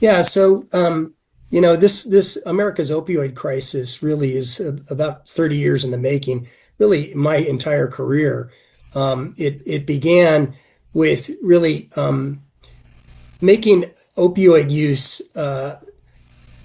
Yeah, so this America's opioid crisis really is about 30 years in the making. Really, my entire career. It began with really making opioid use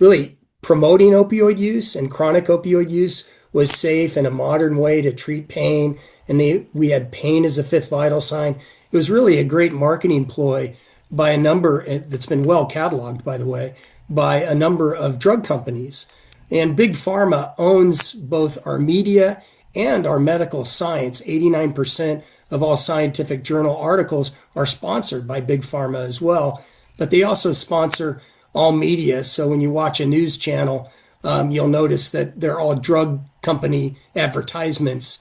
really promoting opioid use and chronic opioid use was safe and a modern way to treat pain. And we had pain as a fifth vital sign. It was really a great marketing ploy by a number that's been well cataloged, by the way, by a number of drug companies. And Big Pharma owns both our media and our medical science. 89% of all scientific journal articles are sponsored by Big Pharma as well. But they also sponsor all media. So when you watch a news channel, you'll notice that they're all drug company advertisements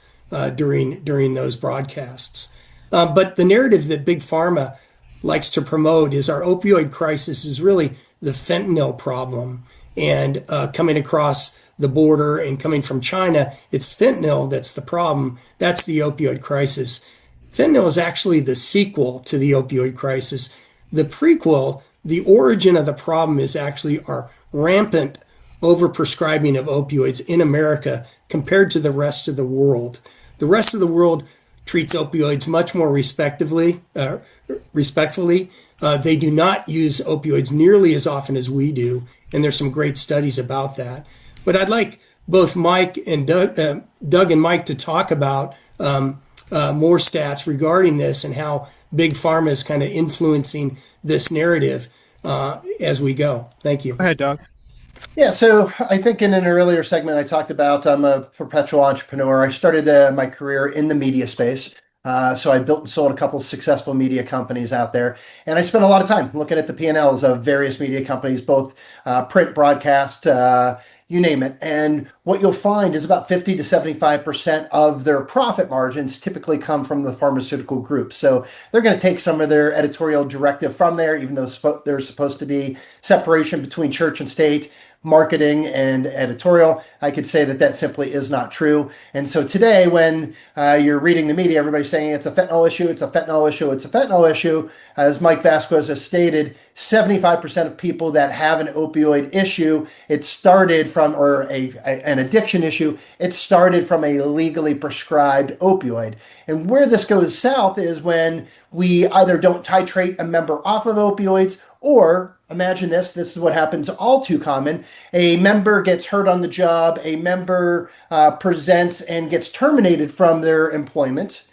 during those broadcasts. But the narrative that Big Pharma likes to promote is our opioid crisis is really the fentanyl problem. And coming across the border and coming from China, it's fentanyl that's the problem. That's the opioid crisis. Fentanyl is actually the sequel to the opioid crisis. The prequel, the origin of the problem is actually our rampant overprescribing of opioids in America compared to the rest of the world. The rest of the world treats opioids much more respectfully. They do not use opioids nearly as often as we do, and there's some great studies about that. But I'd like both Mike and Doug and Mike to talk about more stats regarding this and how Big Pharma is kind of influencing this narrative as we go. Thank you. Go ahead, Doug. Yeah, so I think in an earlier segment I talked about I'm a perpetual entrepreneur. I started my career in the media space. So I built and sold a couple successful media companies out there. And I spent a lot of time looking at the P&Ls of various media companies, both print, broadcast, you name it. And what you'll find is about 50 to 75% of their profit margins typically come from the pharmaceutical group. So they're going to take some of their editorial directive from there, even though there's supposed to be separation between church and state, marketing and editorial. I could say that that simply is not true. And so today, when you're reading the media, everybody's saying it's a fentanyl issue, it's a fentanyl issue, it's a fentanyl issue. As Mike Vasquez has stated, 75% of people that have an opioid issue, it started from, or an addiction issue, it started from a legally prescribed opioid. And where this goes south is when we either don't titrate a member off of opioids, or imagine this is what happens all too common. A member gets hurt on the job, a member presents and gets terminated from their employment,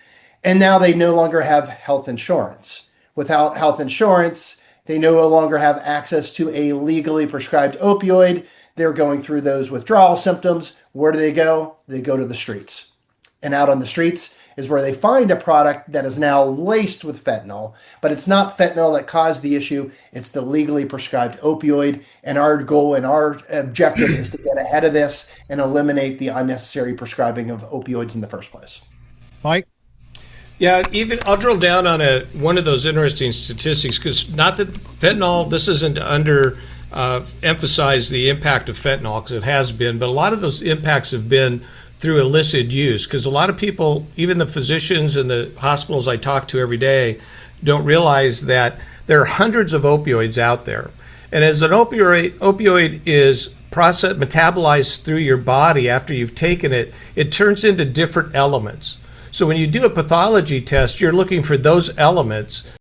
and now they no longer have health insurance. Without health insurance, they no longer have access to a legally prescribed opioid. They're going through those withdrawal symptoms. Where do they go? They go to the streets. And out on the streets is where they find a product that is now laced with fentanyl, but it's not fentanyl that caused the issue. It's the legally prescribed opioid. And our goal and our objective is to get ahead of this and eliminate the unnecessary prescribing of opioids in the first place. Mike? Yeah, even I'll drill down on one of those interesting statistics, because not that fentanyl, this isn't under emphasize the impact of fentanyl, because it has been, but a lot of those impacts have been through illicit use, because a lot of people, even the physicians and the hospitals I talk to every day, don't realize that there are hundreds of opioids out there. And as an opioid is metabolized through your body after you've taken it, it turns into different elements. So when you do a pathology test, you're looking for those elements